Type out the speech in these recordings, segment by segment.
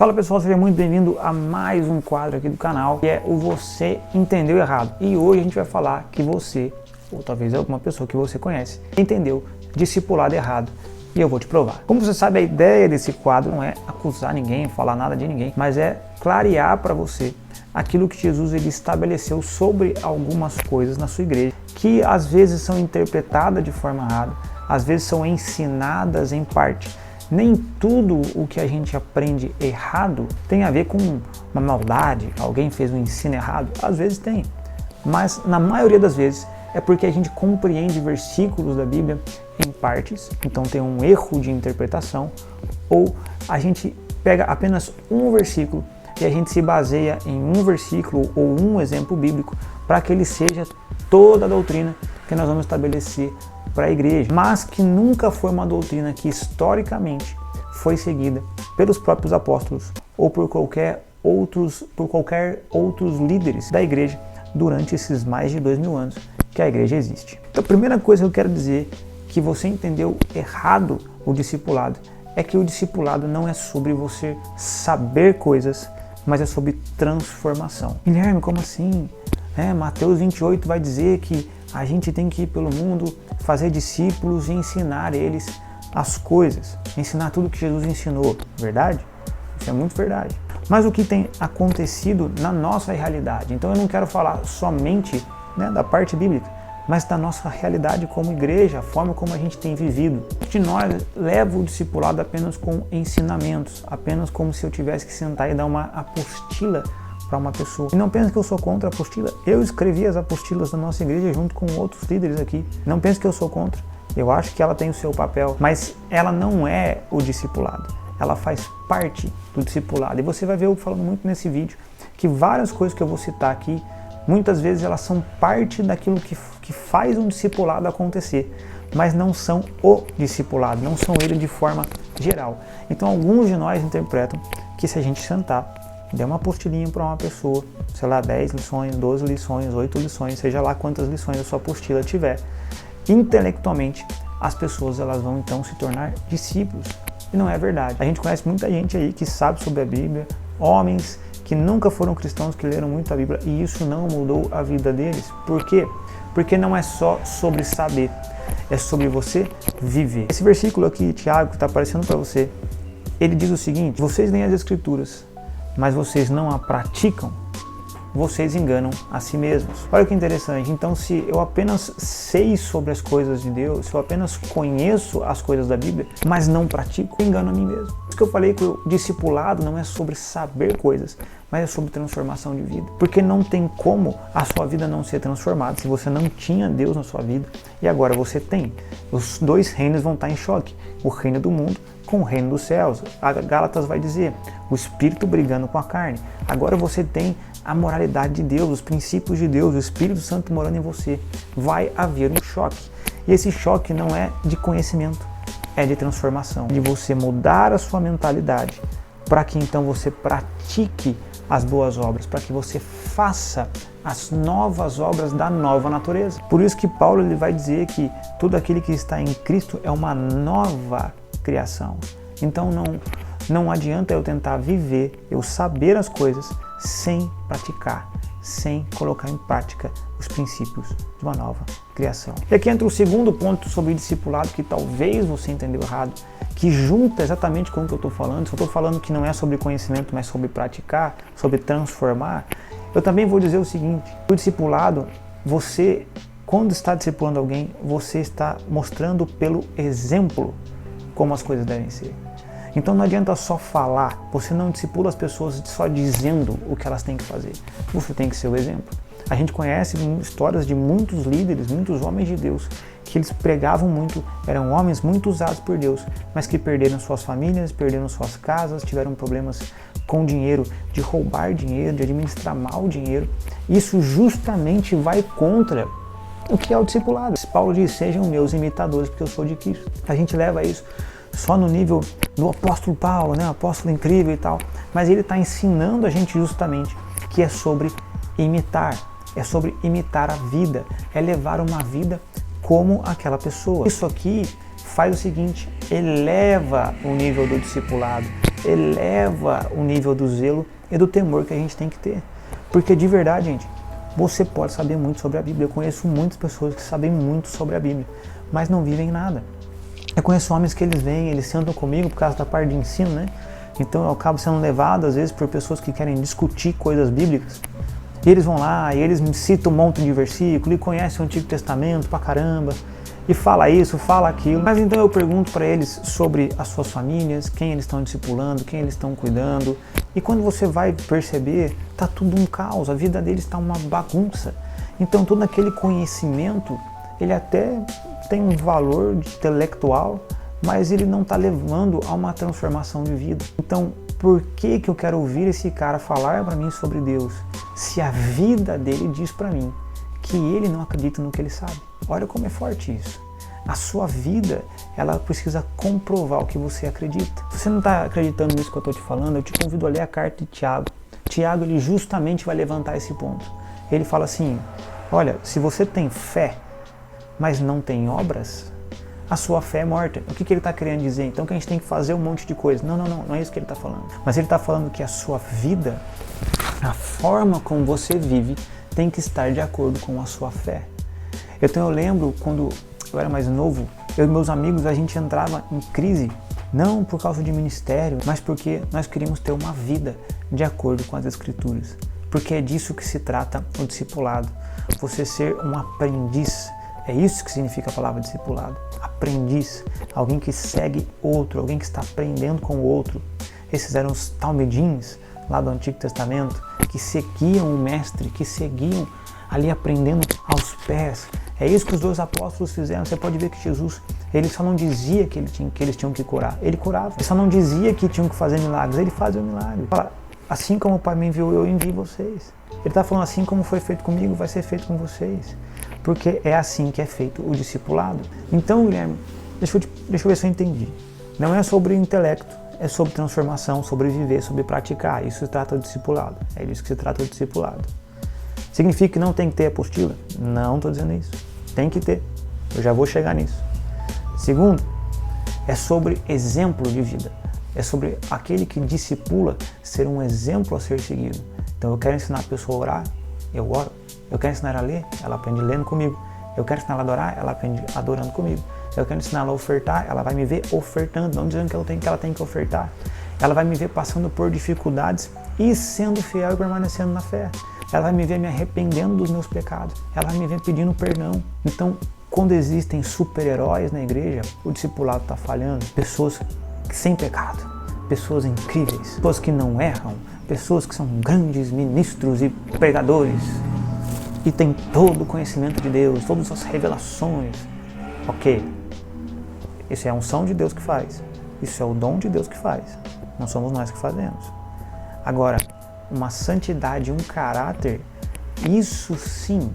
Fala pessoal, seja muito bem-vindo a mais um quadro aqui do canal, que é o Você Entendeu Errado. E hoje a gente vai falar que você, ou talvez alguma pessoa que você conhece, entendeu discipulado errado. E eu vou te provar. Como você sabe, a ideia desse quadro não é acusar ninguém, falar nada de ninguém, mas é clarear para você aquilo que Jesus ele estabeleceu sobre algumas coisas na sua igreja, que às vezes são interpretadas de forma errada, às vezes são ensinadas em parte. Nem tudo o que a gente aprende errado tem a ver com uma maldade, alguém fez um ensino errado, às vezes tem, mas na maioria das vezes é porque a gente compreende versículos da Bíblia em partes, então tem um erro de interpretação, ou a gente pega apenas um versículo e a gente se baseia em um versículo ou um exemplo bíblico para que ele seja toda a doutrina que nós vamos estabelecer para a igreja, mas que nunca foi uma doutrina que historicamente foi seguida pelos próprios apóstolos ou por qualquer outros líderes da igreja durante esses mais de 2000 anos que a igreja existe. Então a primeira coisa que eu quero dizer que você entendeu errado o discipulado é que o discipulado não é sobre você saber coisas, mas é sobre transformação. Guilherme, como assim? Mateus 28 vai dizer que a gente tem que ir pelo mundo, fazer discípulos e ensinar eles as coisas, ensinar tudo que Jesus ensinou. Verdade? Isso é muito verdade. Mas o que tem acontecido na nossa realidade? Então eu não quero falar somente da parte bíblica, mas da nossa realidade como igreja, a forma como a gente tem vivido. De nós leva o discipulado apenas com ensinamentos, apenas como se eu tivesse que sentar e dar uma apostila para uma pessoa. E não pense que eu sou contra a apostila. Eu escrevi as apostilas da nossa igreja junto com outros líderes aqui. Não pense que eu sou contra. Eu acho que ela tem o seu papel, mas ela não é o discipulado. Ela faz parte do discipulado. E você vai ver eu falando muito nesse vídeo que várias coisas que eu vou citar aqui, muitas vezes elas são parte daquilo que faz um discipulado acontecer, mas não são o discipulado, não são ele de forma geral. Então alguns de nós interpretam que se a gente sentar, der uma apostilinha para uma pessoa, sei lá, 10 lições, 12 lições, 8 lições, seja lá quantas lições a sua apostila tiver, intelectualmente as pessoas elas vão então se tornar discípulos. E não é verdade. A gente conhece muita gente aí que sabe sobre a Bíblia, homens que nunca foram cristãos, que leram muito a Bíblia, e isso não mudou a vida deles. Por quê? Porque não é só sobre saber, é sobre você viver. Esse versículo aqui, Tiago, que está aparecendo para você, ele diz o seguinte: vocês leem as Escrituras, mas vocês não a praticam, vocês enganam a si mesmos. Olha que interessante. Então, se eu apenas sei sobre as coisas de Deus, se eu apenas conheço as coisas da Bíblia, mas não pratico, eu engano a mim mesmo. Por isso que eu falei que o discipulado não é sobre saber coisas, mas é sobre transformação de vida. Porque não tem como a sua vida não ser transformada se você não tinha Deus na sua vida e agora você tem. Os dois reinos vão estar em choque. O reino do mundo com o reino dos céus. A Gálatas vai dizer, o espírito brigando com a carne. Agora você tem a moralidade de Deus, os princípios de Deus, o Espírito Santo morando em você. Vai haver um choque. E esse choque não é de conhecimento, é de transformação. De você mudar a sua mentalidade para que então você pratique as boas obras, para que você faça as novas obras da nova natureza. Por isso que Paulo ele vai dizer que todo aquele que está em Cristo é uma nova criação. Então não adianta eu tentar viver, eu saber as coisas sem praticar, sem colocar em prática os princípios de uma nova criação. E aqui entra o segundo ponto sobre discipulado que talvez você entendeu errado, que junta exatamente com o que eu estou falando. Se eu estou falando que não é sobre conhecimento, mas sobre praticar, sobre transformar, eu também vou dizer o seguinte: o discipulado, você, quando está discipulando alguém, você está mostrando pelo exemplo como as coisas devem ser. Então não adianta só falar, você não discipula as pessoas só dizendo o que elas têm que fazer. Você tem que ser o exemplo. A gente conhece histórias de muitos líderes, muitos homens de Deus, que eles pregavam muito, eram homens muito usados por Deus, mas que perderam suas famílias, perderam suas casas, tiveram problemas com dinheiro, de roubar dinheiro, de administrar mal o dinheiro. Isso justamente vai contra o que é o discipulado. Paulo diz, sejam meus imitadores, porque eu sou de Cristo. A gente leva isso só no nível do apóstolo Paulo, apóstolo incrível e tal, mas ele está ensinando a gente justamente que é sobre imitar, é sobre imitar a vida, é levar uma vida como aquela pessoa. Isso aqui faz o seguinte, eleva o nível do discipulado, eleva o nível do zelo e do temor que a gente tem que ter. Porque de verdade, gente, você pode saber muito sobre a Bíblia. Eu conheço muitas pessoas que sabem muito sobre a Bíblia, mas não vivem nada. Eu conheço homens que eles vêm, eles sentam comigo por causa da parte de ensino, né? Então eu acabo sendo levado às vezes por pessoas que querem discutir coisas bíblicas. E eles vão lá e eles me citam um monte de versículo e conhecem o Antigo Testamento pra caramba. E fala isso, fala aquilo. Mas então eu pergunto para eles sobre as suas famílias, quem eles estão discipulando, quem eles estão cuidando. E quando você vai perceber, tá tudo um caos, a vida deles está uma bagunça. Então todo aquele conhecimento, ele até tem um valor intelectual, mas ele não está levando a uma transformação de vida. Então, por que eu quero ouvir esse cara falar para mim sobre Deus, se a vida dele diz para mim que ele não acredita no que ele sabe? Olha como é forte isso. A sua vida, ela precisa comprovar o que você acredita. Se você não está acreditando nisso que eu estou te falando, eu te convido a ler a carta de Tiago. Tiago, ele justamente vai levantar esse ponto. Ele fala assim, olha, se você tem fé, mas não tem obras, a sua fé é morta. O que ele está querendo dizer? Então que a gente tem que fazer um monte de coisa. Não é isso que ele está falando. Mas ele está falando que a sua vida, a forma como você vive, tem que estar de acordo com a sua fé. Então eu lembro quando eu era mais novo, eu e meus amigos, a gente entrava em crise, não por causa de ministério, mas porque nós queríamos ter uma vida de acordo com as Escrituras. Porque é disso que se trata o discipulado. Você ser um aprendiz. É isso que significa a palavra discipulado. Aprendiz, alguém que segue outro, alguém que está aprendendo com o outro. Esses eram os talmidins lá do Antigo Testamento, que seguiam o mestre, que seguiam ali aprendendo aos pés. É isso que os dois apóstolos fizeram. Você pode ver que Jesus, ele só não dizia que eles tinham que curar, ele curava. Ele só não dizia que tinham que fazer milagres, ele fazia o milagre. Fala, assim como o Pai me enviou, eu envio vocês. Ele está falando, assim como foi feito comigo, vai ser feito com vocês. Porque é assim que é feito o discipulado. Então, Guilherme, deixa eu ver se eu entendi. Não é sobre intelecto, é sobre transformação, sobre viver, sobre praticar. Isso se trata do discipulado. É disso que se trata o discipulado. Significa que não tem que ter apostila? Não estou dizendo isso. Tem que ter. Eu já vou chegar nisso. Segundo, é sobre exemplo de vida. É sobre aquele que discipula ser um exemplo a ser seguido. Então eu quero ensinar a pessoa a orar, eu oro. Eu quero ensinar ela a ler, ela aprende lendo comigo. Eu quero ensinar ela a adorar, ela aprende adorando comigo. Eu quero ensinar ela a ofertar, ela vai me ver ofertando, não dizendo que ela tem que ofertar. Ela vai me ver passando por dificuldades e sendo fiel e permanecendo na fé. Ela vai me ver me arrependendo dos meus pecados. Ela vai me ver pedindo perdão. Então, quando existem super-heróis na igreja, o discipulado está falhando. Pessoas sem pecado, pessoas incríveis, pessoas que não erram, pessoas que são grandes ministros e pregadores e têm todo o conhecimento de Deus, todas as revelações. Ok, isso é a unção de Deus que faz, isso é o dom de Deus que faz, não somos nós que fazemos. Agora, uma santidade, um caráter, isso sim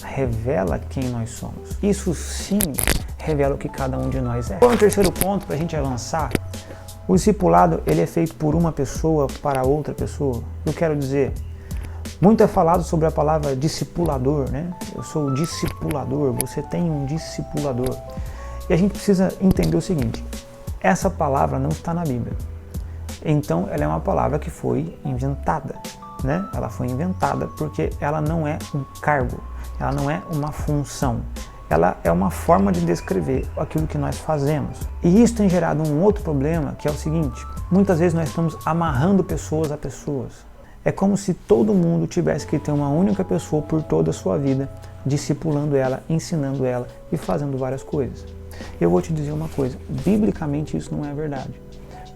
revela quem nós somos. Isso sim revela o que cada um de nós é. Qual é o terceiro ponto para a gente avançar? O discipulado, ele é feito por uma pessoa para outra pessoa. Eu quero dizer, muito é falado sobre a palavra discipulador, né? Eu sou o discipulador, você tem um discipulador. E a gente precisa entender o seguinte, essa palavra não está na Bíblia. Então, ela é uma palavra que foi inventada, né? Ela foi inventada porque ela não é um cargo, ela não é uma função. Ela é uma forma de descrever aquilo que nós fazemos. E isso tem gerado um outro problema, que é o seguinte, muitas vezes nós estamos amarrando pessoas a pessoas. É como se todo mundo tivesse que ter uma única pessoa por toda a sua vida, discipulando ela, ensinando ela e fazendo várias coisas. Eu vou te dizer uma coisa, biblicamente isso não é verdade.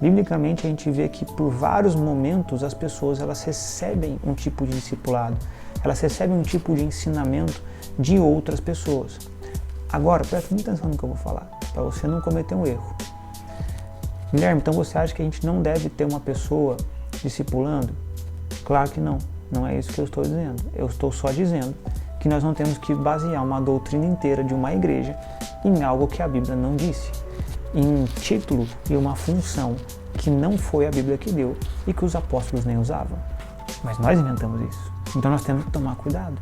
Biblicamente a gente vê que por vários momentos as pessoas elas recebem um tipo de discipulado, elas recebem um tipo de ensinamento de outras pessoas. Agora, presta muita atenção no que eu vou falar, para você não cometer um erro. Guilherme, então você acha que a gente não deve ter uma pessoa discipulando? Claro que não, não é isso que eu estou dizendo. Eu estou só dizendo que nós não temos que basear uma doutrina inteira de uma igreja em algo que a Bíblia não disse, em um título e uma função que não foi a Bíblia que deu e que os apóstolos nem usavam. Mas nós inventamos isso. Então nós temos que tomar cuidado.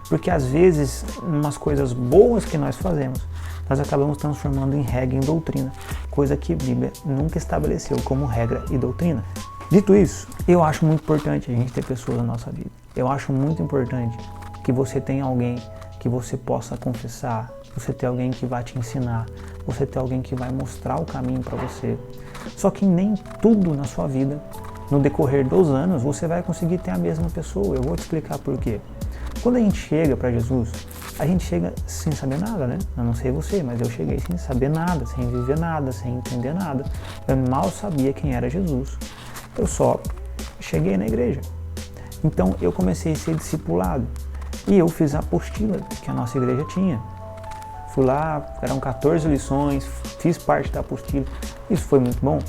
Porque às vezes, umas coisas boas que nós fazemos, nós acabamos transformando em regra e em doutrina, coisa que a Bíblia nunca estabeleceu como regra e doutrina. Dito isso, eu acho muito importante a gente ter pessoas na nossa vida. Eu acho muito importante que você tenha alguém que você possa confessar, você ter alguém que vai te ensinar, você ter alguém que vai mostrar o caminho para você. Só que nem tudo na sua vida, no decorrer dos anos, você vai conseguir ter a mesma pessoa. Eu vou te explicar por quê. Quando a gente chega para Jesus, a gente chega sem saber nada, né? Eu não sei você, mas eu cheguei sem saber nada, sem viver nada, sem entender nada. Eu mal sabia quem era Jesus. Eu só cheguei na igreja. Então eu comecei a ser discipulado. E eu fiz a apostila que a nossa igreja tinha. Fui lá, eram 14 lições, fiz parte da apostila. Isso foi muito bom.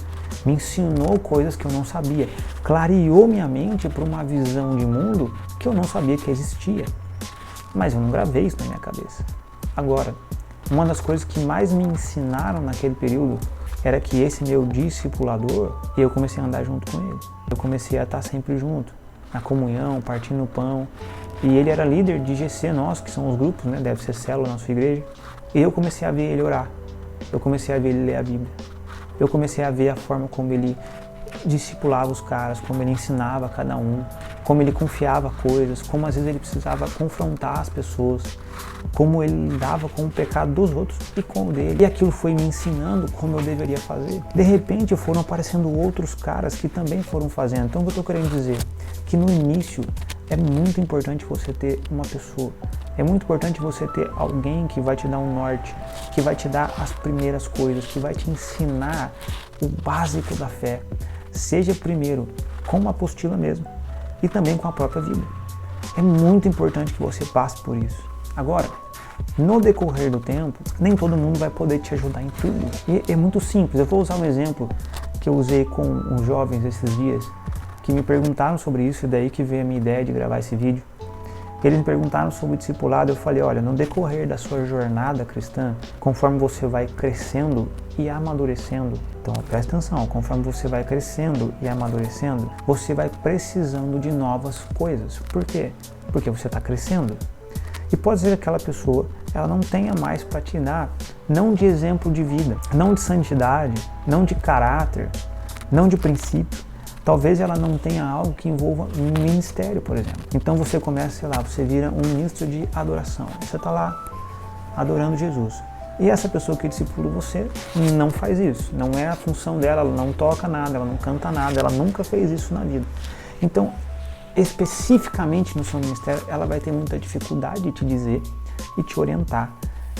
Me ensinou coisas que eu não sabia. Clareou minha mente para uma visão de mundo que eu não sabia que existia. Mas eu não gravei isso na minha cabeça. Agora, uma das coisas que mais me ensinaram naquele período era que esse meu discipulador, eu comecei a andar junto com ele. Eu comecei a estar sempre junto, na comunhão, partindo o pão. E ele era líder de GC nosso, que são os grupos, né? Deve ser célula na sua igreja. E eu comecei a ver ele orar. Eu comecei a ver ele ler a Bíblia. Eu comecei a ver a forma como ele discipulava os caras, como ele ensinava a cada um, como ele confiava coisas, como às vezes ele precisava confrontar as pessoas, como ele lidava com o pecado dos outros e com o dele. E aquilo foi me ensinando como eu deveria fazer. De repente foram aparecendo outros caras que também foram fazendo. Então o que eu estou querendo dizer? Que no início é muito importante você ter uma pessoa. É muito importante você ter alguém que vai te dar um norte, que vai te dar as primeiras coisas, que vai te ensinar o básico da fé. Seja primeiro com uma apostila mesmo e também com a própria Bíblia. É muito importante que você passe por isso. Agora, no decorrer do tempo, nem todo mundo vai poder te ajudar em tudo. E é muito simples. Eu vou usar um exemplo que eu usei com uns jovens esses dias, que me perguntaram sobre isso, e daí que veio a minha ideia de gravar esse vídeo. Eles me perguntaram sobre o discipulado. Eu falei, olha, no decorrer da sua jornada cristã, conforme você vai crescendo e amadurecendo, então presta atenção, conforme você vai crescendo e amadurecendo, você vai precisando de novas coisas. Por quê? Porque você está crescendo. E pode ser que aquela pessoa, ela não tenha mais para te dar, não de exemplo de vida, não de santidade, não de caráter, não de princípio. Talvez ela não tenha algo que envolva um ministério, por exemplo. Então você começa, sei lá, você vira um ministro de adoração. Você está lá adorando Jesus. E essa pessoa que discipula você não faz isso. Não é a função dela, ela não toca nada, ela não canta nada, ela nunca fez isso na vida. Então, especificamente no seu ministério, ela vai ter muita dificuldade de te dizer e te orientar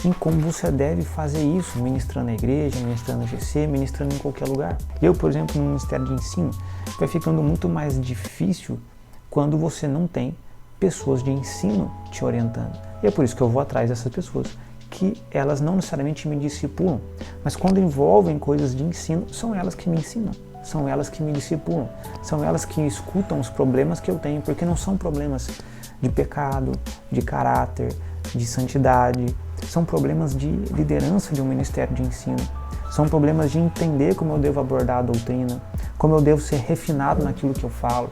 em como você deve fazer isso, ministrando na igreja, ministrando no GC, ministrando em qualquer lugar. Eu, por exemplo, no Ministério de Ensino, vai ficando muito mais difícil quando você não tem pessoas de ensino te orientando. E é por isso que eu vou atrás dessas pessoas, que elas não necessariamente me discipulam, mas quando envolvem coisas de ensino, são elas que me ensinam, são elas que me discipulam, são elas que escutam os problemas que eu tenho, porque não são problemas de pecado, de caráter, de santidade, são problemas de liderança de um ministério de ensino, são problemas de entender como eu devo abordar a doutrina, como eu devo ser refinado naquilo que eu falo.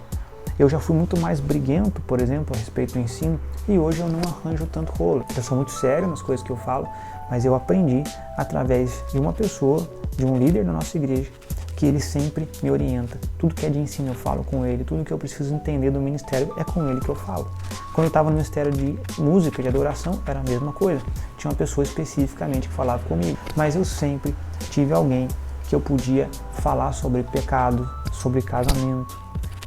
Eu já fui muito mais briguento, por exemplo, a respeito do ensino, e hoje eu não arranjo tanto rolo. Eu sou muito sério nas coisas que eu falo, mas eu aprendi através de uma pessoa, de um líder da nossa igreja, que ele sempre me orienta. Tudo que é de ensino eu falo com ele, tudo que eu preciso entender do ministério é com ele que eu falo. Quando eu estava no ministério de música, de adoração, era a mesma coisa. Tinha uma pessoa especificamente que falava comigo, mas eu sempre tive alguém que eu podia falar sobre pecado, sobre casamento,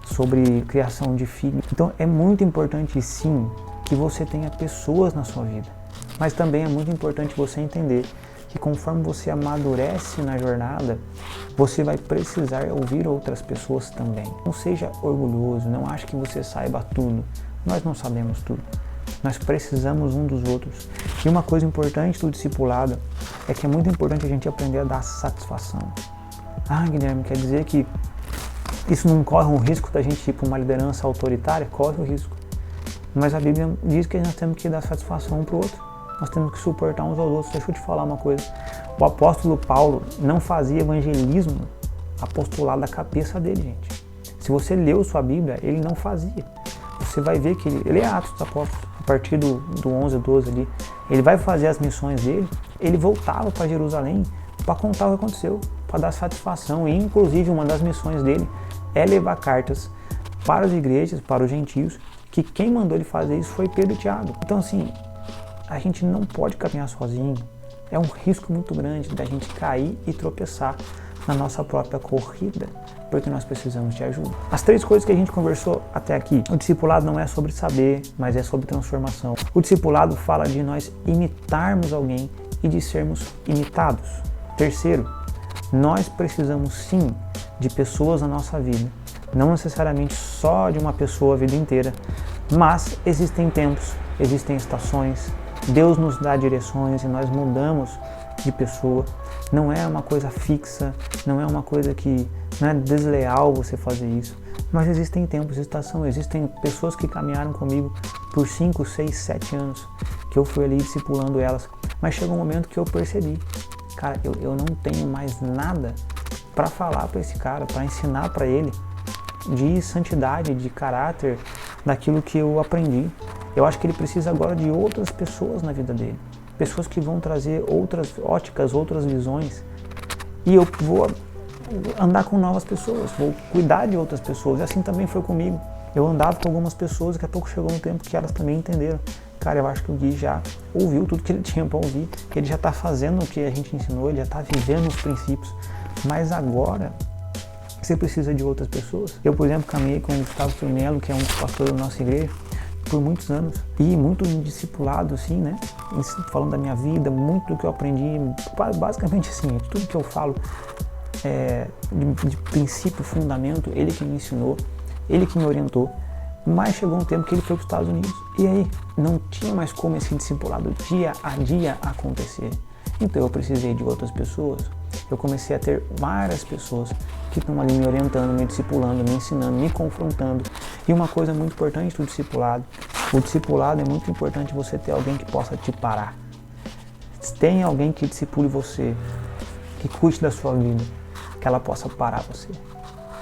sobre criação de filhos. Então é muito importante sim que você tenha pessoas na sua vida, mas também é muito importante você entender que conforme você amadurece na jornada, você vai precisar ouvir outras pessoas também. Não seja orgulhoso, não ache que você saiba tudo. Nós não sabemos tudo. Nós precisamos um dos outros. E uma coisa importante do discipulado é que é muito importante a gente aprender a dar satisfação. Ah, Guilherme, quer dizer que isso não corre um risco da gente ir para uma liderança autoritária? Corre o risco. Mas a Bíblia diz que nós temos que dar satisfação um para o outro. Nós temos que suportar uns aos outros. Deixa eu te falar uma coisa. O apóstolo Paulo não fazia evangelismo apostolado da cabeça dele, gente. Se você leu sua Bíblia, ele não fazia. Você vai ver que ele é Atos dos Apóstolos. a partir do 11, 12 ali, ele vai fazer as missões dele, ele voltava para Jerusalém para contar o que aconteceu, para dar satisfação, e inclusive uma das missões dele é levar cartas para as igrejas, para os gentios, que quem mandou ele fazer isso foi Pedro e Tiago. Então assim, a gente não pode caminhar sozinho, é um risco muito grande da gente cair e tropeçar na nossa própria corrida, porque nós precisamos de ajuda. As 3 coisas que a gente conversou até aqui, o discipulado não é sobre saber, mas é sobre transformação. O discipulado fala de nós imitarmos alguém e de sermos imitados. Terceiro, nós precisamos sim de pessoas na nossa vida, não necessariamente só de uma pessoa a vida inteira, mas existem tempos, existem estações, Deus nos dá direções e nós mudamos de pessoa. Não é uma coisa fixa, não é uma coisa que não é desleal você fazer isso, mas existem tempos e estações, existem pessoas que caminharam comigo por 5, 6, 7 anos, que eu fui ali discipulando elas, mas chegou um momento que eu percebi, cara, eu não tenho mais nada para falar para esse cara, para ensinar para ele de santidade, de caráter, daquilo que eu aprendi. Eu acho que ele precisa agora de outras pessoas na vida dele, pessoas que vão trazer outras óticas, outras visões, e eu vou andar com novas pessoas, vou cuidar de outras pessoas, e assim também foi comigo. Eu andava com algumas pessoas, daqui a pouco chegou um tempo que elas também entenderam. Cara, eu acho que o Gui já ouviu tudo que ele tinha para ouvir, que ele já está fazendo o que a gente ensinou, ele já está vivendo os princípios, mas agora você precisa de outras pessoas. Eu, por exemplo, caminhei com o Gustavo Firmelo, que é um pastor da nossa igreja, por muitos anos, e muito discipulado, assim, né, falando da minha vida, muito do que eu aprendi, basicamente assim, tudo que eu falo de princípio, fundamento, ele que me ensinou, ele que me orientou, mas chegou um tempo que ele foi para os Estados Unidos, e aí não tinha mais como esse discipulado dia a dia acontecer, então eu precisei de outras pessoas. Eu comecei a ter várias pessoas que estão ali me orientando, me discipulando, me ensinando, me confrontando. E uma coisa muito importante do discipulado, o discipulado é muito importante você ter alguém que possa te parar. Tem alguém que discipule você, que cuide da sua vida, que ela possa parar você.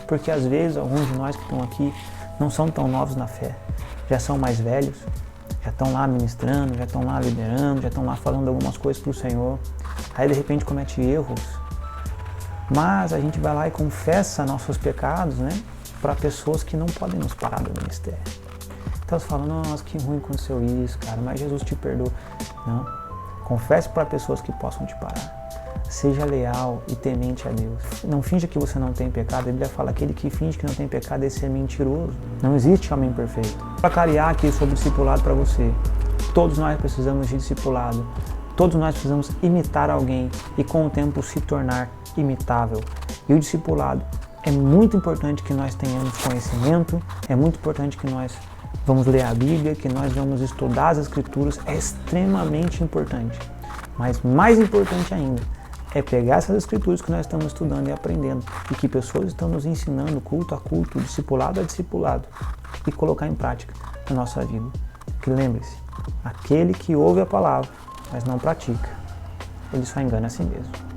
Porque às vezes alguns de nós que estão aqui não são tão novos na fé, já são mais velhos, já estão lá ministrando, já estão lá liderando, já estão lá falando algumas coisas para o Senhor. Aí de repente comete erros, mas a gente vai lá e confessa nossos pecados, né, para pessoas que não podem nos parar do ministério. Então você fala, nossa, que ruim aconteceu isso, cara, mas Jesus te perdoa. Não, confesse para pessoas que possam te parar. Seja leal e temente a Deus. Não finja que você não tem pecado. A Bíblia fala, aquele que finge que não tem pecado, esse é mentiroso. Não existe homem perfeito. Para clarear aqui sobre discipulado para você, todos nós precisamos de discipulado. Todos nós precisamos imitar alguém e com o tempo se tornar imitável. E o discipulado é muito importante que nós tenhamos conhecimento, é muito importante que nós vamos ler a Bíblia, que nós vamos estudar as Escrituras, é extremamente importante. Mas mais importante ainda é pegar essas Escrituras que nós estamos estudando e aprendendo e que pessoas estão nos ensinando culto a culto, discipulado a discipulado e colocar em prática na nossa vida. Que lembre-se, aquele que ouve a palavra mas não pratica, ele só engana a si mesmo.